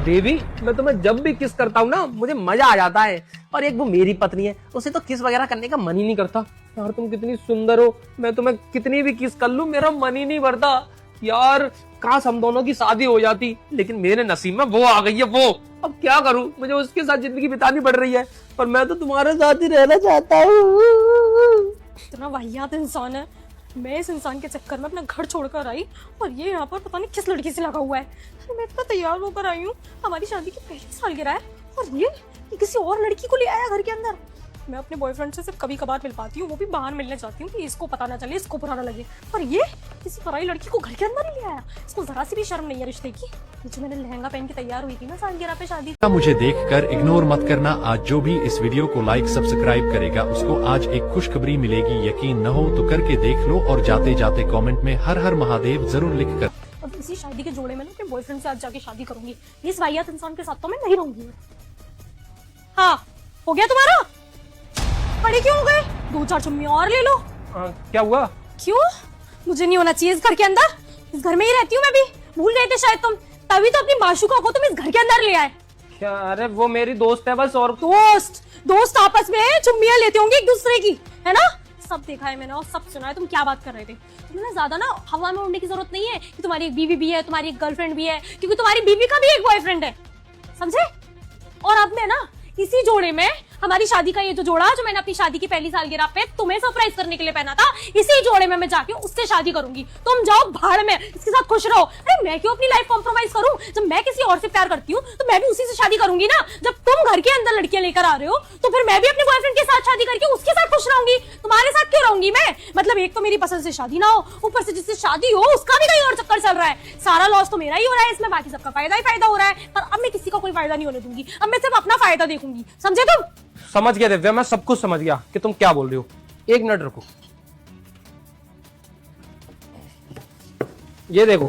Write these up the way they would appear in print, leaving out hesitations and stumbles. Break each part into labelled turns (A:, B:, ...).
A: देवी, मैं तुम्हें जब भी किस करता हूँ ना मुझे मजा आ जाता है। और एक वो मेरी पत्नी है, उसे तो किस वगैरह करने का मन ही नहीं करता। यार तुम कितनी सुंदर हो, मैं तुम्हें कितनी भी किस कर लूं मेरा मन ही नहीं भरता। यार काश हम दोनों की शादी हो जाती, लेकिन मेरे नसीब में वो आ गई है वो। अब क्या करूं, मुझे उसके साथ जिंदगी बितानी पड़ रही है, पर मैं तो तुम्हारे साथ ही रहना चाहता हूँ।
B: इतना वाहियात इंसान है। मैं इस इंसान के चक्कर में अपना घर छोड़कर आई और ये यहाँ पर पता नहीं किस लड़की से लगा हुआ है। अरे मैं इतना तैयार होकर आई हूँ, हमारी शादी की पहली सालगिरह है और ये किसी और लड़की को ले आया घर के अंदर। मैं अपने बॉयफ्रेंड से सिर्फ कभी कभार मिल पाती हूँ, वो भी बाहर मिलने जाती हूँ कि इसको पता ना चले, इसको बुरा ना लगे। पर ये किसी पराई लड़की को घर के अंदर ही ले आया। इसको जरा सी भी शर्म नहीं है रिश्ते की। जो मैंने लहंगा पहन के तैयार हुई थी ना सालगिरह पे शादी।
C: मुझे देखकर इग्नोर मत करना। आज जो भी इस वीडियो को लाइक सब्सक्राइब करेगा उसको आज एक खुशखबरी मिलेगी। यकीन न हो तो करके देख लो और जाते जाते कमेंट में हर हर महादेव जरूर लिख कर।
B: अब इसी शादी के जोड़े में ना अपने बॉयफ्रेंड से आज जाके शादी करूंगी। इस वाहियात इंसान के साथ तो मैं नहीं रहूंगी। हाँ हो गया तुम्हारा? खड़े क्यों हो गए? 2-4 चुम्मी और ले लो।
A: क्या हुआ?
B: क्यों? मुझे नहीं होना चाहिए इस घर के अंदर। इस घर में ही रहती हूँ मैं भी। भूल गए थे शायद तुम, तभी तो अपनी माशूका को तुम इस घर के अंदर ले आए।
A: क्या? अरे वो मेरी दोस्त है बस। और
B: दोस्त आपस में चुम्मियां लेते होंगे एक दूसरे की, है ना? सब देखा है मैंने और सब सुना है। तुम क्या बात कर रहे थे? तुम्हें ज्यादा ना हवा में उड़ने की जरूरत नहीं है कि तुम्हारी एक बीवी भी है, तुम्हारी एक गर्लफ्रेंड भी है, क्योंकि तुम्हारी बीवी का भी एक बॉयफ्रेंड है, समझे? और अब मैं ना इसी जोड़े में हमारी शादी का ये जो जोड़ा जो मैंने अपनी शादी की पहली सालगिरह पे तुम्हें सरप्राइज करने के लिए पहना था, इसी जोड़े में मैं जाके उससे शादी करूंगी। तुम जाओ भाड़ में, इसके साथ खुश रहो। अरे मैं क्यों अपनी लाइफ कॉम्प्रोमाइज करूं? जब मैं किसी और से प्यार करती हूँ तो मैं भी उसी से शादी करूंगी ना। जब तुम घर के अंदर लड़कियां लेकर आ रहे हो तो फिर मैं भी अपने बॉयफ्रेंड के साथ शादी करके उसके साथ खुश रहूंगी। तुम्हारे साथ क्यों रहूंगी मैं? मतलब एक तो मेरी पसंद से शादी ना हो, ऊपर से जिससे शादी हो उसका भी कहीं और चक्कर चल रहा है। सारा लॉस तो मेरा ही हो रहा है इसमें, बाकी सबका फायदा ही फायदा हो रहा है। पर अब मैं किसी का कोई फायदा नहीं होने दूंगी। अब मैं सिर्फ अपना फायदा देखूंगी, समझे तुम?
A: समझ गया दिव्या, मैं सब कुछ समझ गया कि तुम क्या बोल रही हो। एक मिनट रुको, ये देखो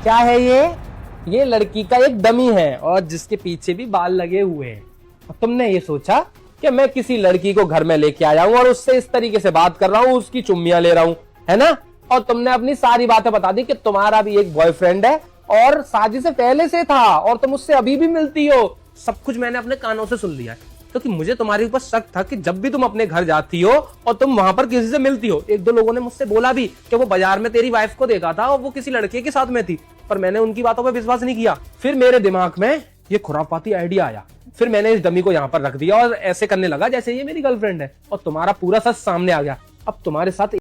A: क्या है ये लड़की का एक डमी है और जिसके पीछे भी बाल लगे हुए हैं। और तुमने ये सोचा कि मैं किसी लड़की को घर में लेके आया हूं और उससे इस तरीके से बात कर रहा हूं, उसकी चुम्मियां ले रहा हूं, है ना? और तुमने अपनी सारी बातें बता दी कि तुम्हारा भी एक बॉयफ्रेंड है और शादी से पहले से था और तुम उससे अभी भी मिलती हो। सब कुछ मैंने अपने कानों से सुन लिया है, क्योंकि मुझे तुम्हारे ऊपर शक था कि जब भी तुम अपने घर जाती हो और तुम वहां पर किसी से मिलती हो। 1-2 लोगों ने मुझसे बोला भी कि वो बाजार में तेरी वाइफ को देखा था और वो किसी लड़के के साथ में थी, पर मैंने उनकी बातों पर विश्वास नहीं किया। फिर मेरे दिमाग में ये खुरापाती आइडिया आया, फिर मैंने इस डमी को यहाँ पर रख दिया और ऐसे करने लगा जैसे ये मेरी गर्लफ्रेंड है और तुम्हारा पूरा सच सामने आ गया। अब तुम्हारे साथ